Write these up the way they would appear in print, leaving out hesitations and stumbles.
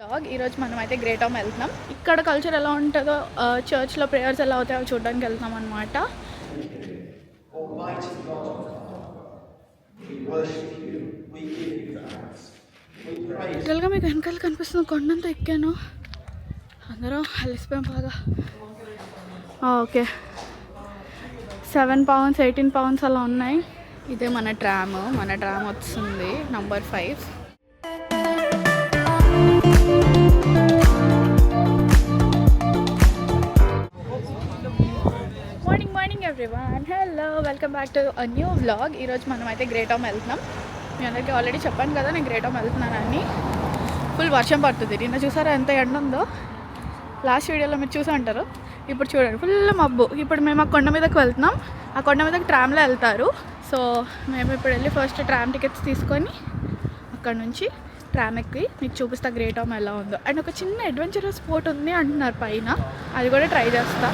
Blog ఈరోజు మనం అయితే గ్రేట్ హోమ్ వెళ్తున్నాం. ఇక్కడ కల్చర్ ఎలా ఉంటుందో, చర్చ్లో ప్రేయర్స్ ఎలా అవుతాయో చూడడానికి వెళ్తున్నాం అనమాట. యాక్చువల్గా మీకు వెనకాల కనిపిస్తుంది కొండంతా ఎక్కాను, అందరూ అలసిపోయాం బాగా. ఓకే, 7 pounds 18 pounds అలా ఉన్నాయి. ఇదే మన ట్రామ్ వస్తుంది number 5. Morning everyone, hello, welcome back to a new vlog. ఈరోజు మనం అయితే గ్రేట్ హోమ్ వెళ్తున్నాం. మీ అందరికీ ఆల్రెడీ చెప్పాను కదా నేను గ్రేట్ హోమ్ వెళ్తున్నానని. ఫుల్ వర్షం పడుతుంది. నిన్న చూసారా ఎంత ఎండ ఉందో, లాస్ట్ వీడియోలో మీరు చూసి ఉంటారు. ఇప్పుడు చూడండి ఫుల్ మబ్బు. ఇప్పుడు మేము ఆ కొండ మీదకి వెళ్తున్నాం. ఆ కొండ మీదకి ట్రామ్లో వెళ్తారు. సో మేము ఇప్పుడు వెళ్ళి ఫస్ట్ ట్రామ్ టికెట్స్ తీసుకొని అక్కడ నుంచి ట్రామ్ ఎక్కి మీకు చూపిస్తా గ్రేట్ హోమ్ ఎలా ఉందో. అండ్ ఒక చిన్న అడ్వెంచరస్ స్పోర్ట్ ఉంది అంటున్నారు పైన, అది కూడా ట్రై చేస్తా.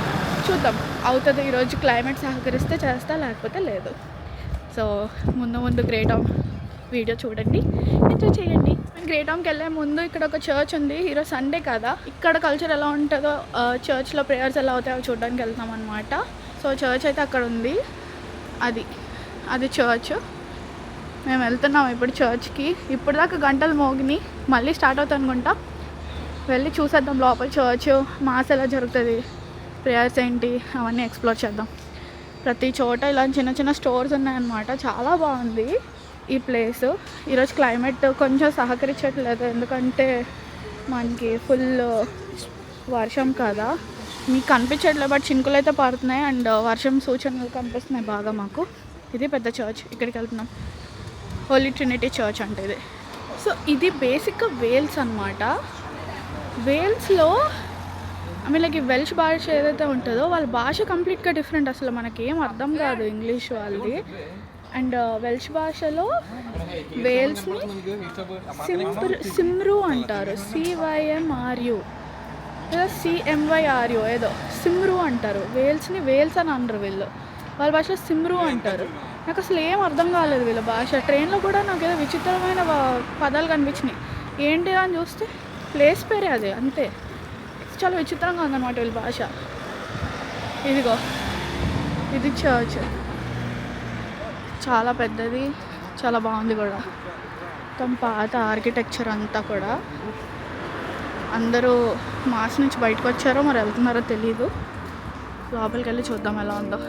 చూద్దాం అవుతుంది. ఈరోజు క్లైమేట్ సహకరిస్తే చేస్తా, లేకపోతే లేదు. సో ముందు గ్రేట్ హోమ్ వీడియో చూడండి, ఎంజాయ్ చేయండి. గ్రేట్ హోమ్కి వెళ్ళే ముందు ఇక్కడ ఒక చర్చ్ ఉంది. ఈరోజు సండే కదా, ఇక్కడ కల్చర్ ఎలా ఉంటుందో, చర్చ్లో ప్రేయర్స్ ఎలా అవుతాయో చూడడానికి వెళ్తాం అనమాట. సో చర్చ్ అయితే అక్కడ ఉంది, అది చర్చ్. మేము వెళ్తున్నాం ఇప్పుడు చర్చ్కి. ఇప్పుడు దాకా గంటలు మోగిని, మళ్ళీ స్టార్ట్ అవుతుంది అనుకుంటా. వెళ్ళి చూసేద్దాం లోపల చర్చ్, మాస్ ఎలా జరుగుతుంది, ప్రేయర్స్ ఏంటి, అవన్నీ ఎక్స్ప్లోర్ చేద్దాం. ప్రతి చోట ఇలా చిన్న స్టోర్స్ ఉన్నాయన్నమాట. చాలా బాగుంది ఈ ప్లేస్. ఈరోజు క్లైమేట్ కొంచెం సహకరించట్లేదు, ఎందుకంటే మనకి ఫుల్ వర్షం కదా. మీకు కనిపించట్లేదు, బట్ చినుకులు అయితే పడుతున్నాయి అండ్ వర్షం సూచనలు కనిపిస్తున్నాయి బాగా మాకు. ఇది పెద్ద చర్చ్, ఇక్కడికి వెళ్తున్నాం. హోలీ ట్రినిటీ చర్చ్ అంటే ఇది. సో ఇది బేసిక్గా వేల్స్ అనమాట. వేల్స్లో లైక్ ఈ వెల్ష్ భాష ఏదైతే ఉంటుందో వాళ్ళ భాష కంప్లీట్గా డిఫరెంట్. అసలు మనకేం అర్థం కాదు ఇంగ్లీష్ వాళ్ళది. అండ్ వెల్ష్ భాషలో వేల్స్ని సిమ్రు అంటారు, CYMRU లేదా CMYRU ఏదో సిమ్రు అంటారు. వేల్స్ని వేల్స్ అని అనరు వీళ్ళు, వాళ్ళ భాషలో సిమ్రు అంటారు. నాకు అసలు ఏం అర్థం కాలేదు వీళ్ళ భాష. ట్రైన్లో కూడా నాకు ఏదో విచిత్రమైన పదాలు కనిపించినాయి. ఏంటి అని చూస్తే ప్లేస్ పేరే అది, అంతే. చాలా విచిత్రంగా ఉందన్నమాట వీళ్ళ భాష. ఇదిగో ఇది చర్చ్, చాలా పెద్దది, చాలా బాగుంది కూడా. మొత్తం పాత ఆర్కిటెక్చర్ అంతా కూడా. అందరూ మాస్ నుంచి బయటకు వచ్చారో మరి వెళ్తున్నారో తెలీదు. లోపలికి వెళ్ళి చూద్దాం ఎలా ఉందో.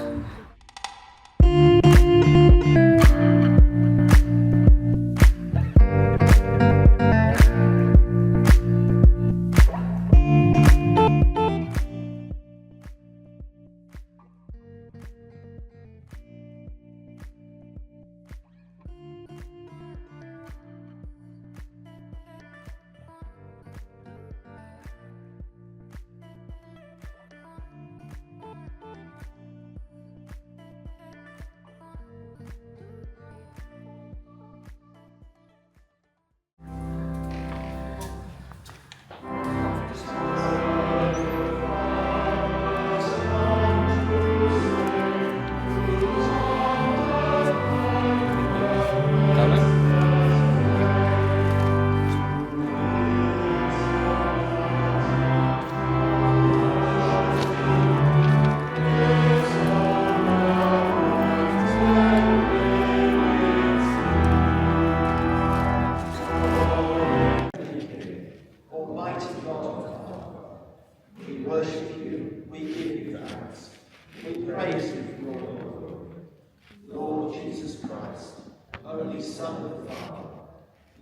Son of the Father,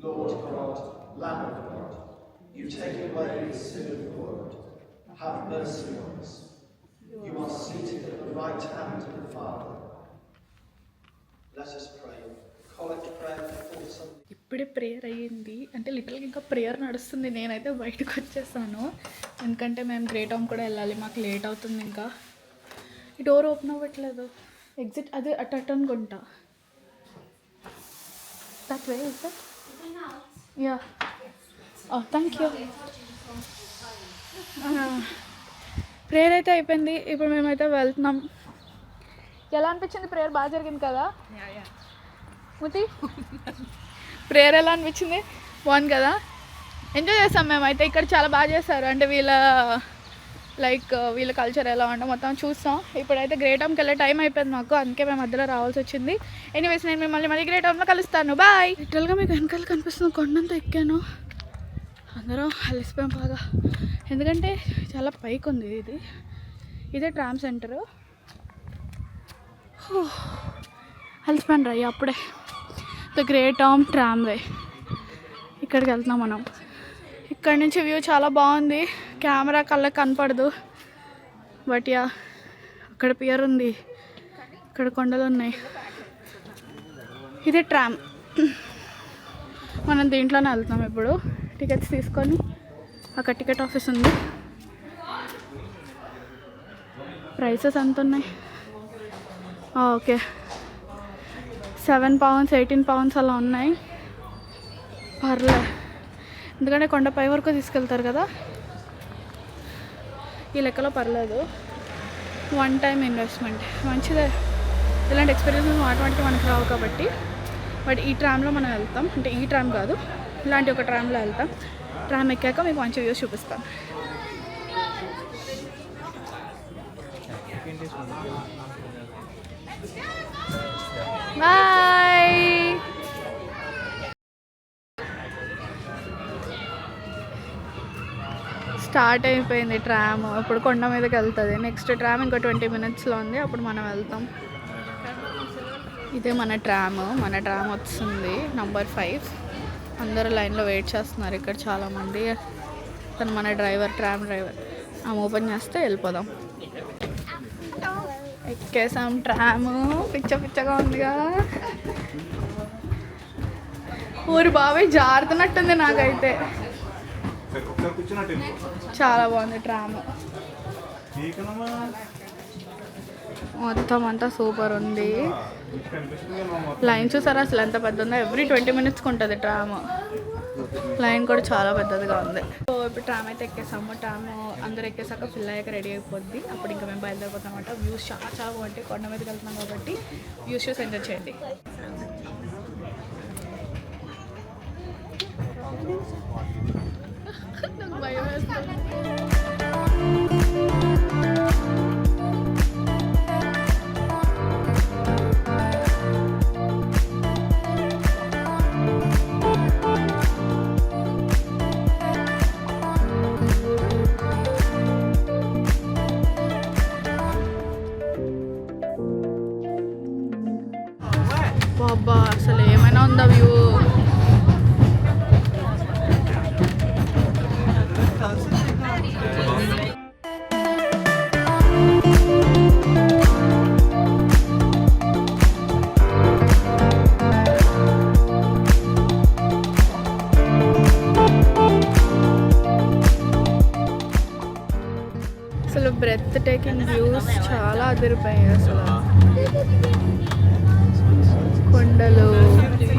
Lord God, Lamb of God, you take away the sin of the world. Have mercy on us. You are seated at the right hand of the Father. Let us pray. Collect prayer before Sunday. ఇప్పుడే prayer అయ్యింది, అంటే లిటరల్గా ఇంకా prayer నడుస్తుంది. నేనైతే బయటకు వచ్చేసాను, ఎందుకంటే మేము గ్రేట్ హోమ్ కూడా వెళ్ళాలి, మాకు లేట్ అవుతుంది. ఇంకా ఈ డోర్ ఓపెన్ అవ్వట్లేదు. ఎగ్జిట్ అది అటు అనుకుంటా. That way, is it? Yeah. Oh, thank you. Prayer అయితే అయిపోయింది. ఇప్పుడు మేమైతే వెళ్తున్నాం. ఎలా అనిపించింది ప్రేయర్? బాగా జరిగింది కదా ముతి? ప్రేయర్ ఎలా అనిపించింది? బాగుంది కదా. ఎంజాయ్ చేస్తాం మేమైతే. ఇక్కడ చాలా బాగా చేస్తారు, అంటే వీళ్ళ కల్చర్ ఎలా ఉందో మొత్తం చూస్తాం. ఇప్పుడైతే గ్రేట్ హామ్కి వెళ్ళే టైం అయిపోయింది మాకు, అందుకే మేము మధ్యలో రావాల్సి వచ్చింది. ఎనీవేస్ నేను మిమ్మల్ని మళ్ళీ గ్రేట్ హామ్లో కలుస్తాను. బాయ్. లిటరల్గా మీకు వెనకాల కనిపిస్తుంది కొండంతా ఎక్కాను, అందరం అలసిపోయాం బాగా, ఎందుకంటే చాలా పైకి ఉంది ఇది. ఇదే ట్రామ్ సెంటరు. అలసిపోయాను రా అప్పుడే. ద గ్రేట్ హామ్ ట్రామ్వే, ఇక్కడికి వెళ్తున్నాం మనం. ఇక్కడ నుంచి వ్యూ చాలా బాగుంది, కెమెరా కళ్ళకి కనపడదు, బట్ యా అక్కడ పియర్ ఉంది, ఇక్కడ కొండలు ఉన్నాయి. ఇదే ట్రామ్, మనం దీంట్లోనే వెళ్తున్నాం ఇప్పుడు. టికెట్స్ తీసుకొని అక్కడ టికెట్ ఆఫీస్ ఉంది. ప్రైసెస్ ఎంత ఉన్నాయి? ఓకే, 7 pounds 18 pounds అలా ఉన్నాయి. పర్లే, ఎందుకంటే కొండపై వరకు తీసుకెళ్తారు కదా, ఈ లెక్కలో పర్లేదు. 1 time ఇన్వెస్ట్మెంట్ మంచిదే. ఇలాంటి ఎక్స్పీరియన్సెస్ ఆటోమేటిక్గా మనకు రావు కాబట్టి. బట్ ఈ ట్రామ్లో మనం వెళ్తాం, అంటే ఈ ట్రామ్ కాదు, ఇలాంటి ఒక ట్రామ్లో వెళ్తాం. ట్రామ్ ఎక్కాక మీకు మంచి వ్యూస్ చూపిస్తాను. బాయ్. స్టార్ట్ అయిపోయింది ట్రామ్, ఇప్పుడు కొండ మీదకి వెళ్తుంది. నెక్స్ట్ ట్రామ్ ఇంకో 20 minutesలో ఉంది, అప్పుడు మనం వెళ్తాం. ఇదే మన ట్రామ్ వస్తుంది, నంబర్ 5. అందరూ లైన్లో వెయిట్ చేస్తున్నారు ఇక్కడ చాలామంది. తను మన ట్రామ్ డ్రైవర్. ఓపెన్ చేస్తే వెళ్ళిపోదాం. ఎక్కేసాం ట్రామ్, పిచ్చగా ఉందిగా. ఊరు బాబాయ్ జారుతున్నట్టుంది నాకైతే. చాలా బాగుంది ట్రామ్, మొత్తం అంతా సూపర్ ఉంది. లైన్ చూసారా అసలు ఎంత పెద్ద ఉందో, ఎవ్రీ 20 minutesకి ఉంటుంది ట్రామ్. లైన్ కూడా చాలా పెద్దదిగా ఉంది. సో ఇప్పుడు ట్రామ్ అయితే ఎక్కేసాము. ట్రామ్ అందరు ఎక్కేసాక ఫిల్ అయ్యాక రెడీ అయిపోద్ది, అప్పుడు ఇంకా మేము బయలుదేరిపోతాం అన్నమాట. వ్యూస్ చాలా బాగుంటాయి, కొండ మీదకి వెళ్తున్నాం కాబట్టి వ్యూస్ చూసి ఎంజాయ్ చేయండి. నాకు భయం వేస్తుంది. బాబా అసలు ఏమైనా ఉందా వ్యూ. అసలు బ్రెత్ టేకింగ్ వ్యూస్ చాలా అదిరిపోయాయి. అసలు కొండలు,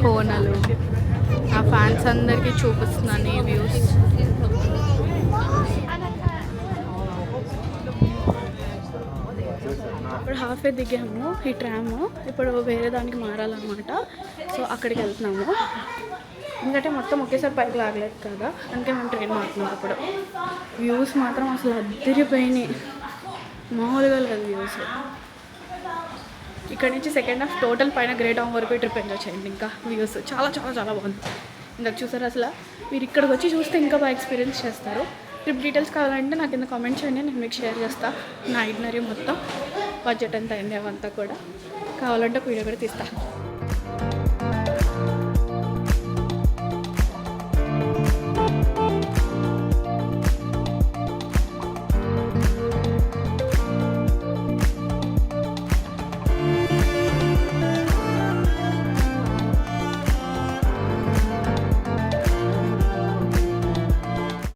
కోనలు, ఆ ఫ్యాన్స్ అందరికీ చూపిస్తున్నాను ఈ వ్యూస్. ఇప్పుడు హాఫ్ దిగాము ఈ ట్రామ్, ఇప్పుడు వేరే దానికి మారాలన్నమాట. సో అక్కడికి వెళ్తున్నాము, ఎందుకంటే మొత్తం ఒకేసారి పైకి లాగలేదు కదా, అందుకే మేము ట్రైన్ మారుతున్నాం. ఇప్పుడు వ్యూస్ మాత్రం అసలు అద్దరిపోయినాయి, మామూలుగా లేదు వ్యూస్. ఇక్కడ నుంచి సెకండ్ హాఫ్ టోటల్ పైన గ్రేట్ హామ్ వరకు ట్రిప్ ఎంజాయ్ చేయండి. ఇంకా వ్యూస్ చాలా చాలా చాలా బాగుంది. ఇందాక చూసారు అసలు, మీరు ఇక్కడికి వచ్చి చూస్తే ఇంకా బాగా ఎక్స్పీరియన్స్ చేస్తారు. ట్రిప్ డీటెయిల్స్ కావాలంటే నాకు కింద కామెంట్ చేయండి, నేను మీకు షేర్ చేస్తాను. నా ఐటినరీ మొత్తం, బడ్జెట్ ఎంత అయింది అవంతా కూడా. కావాలంటే ఒక వీడియో కూడా తీస్తాను.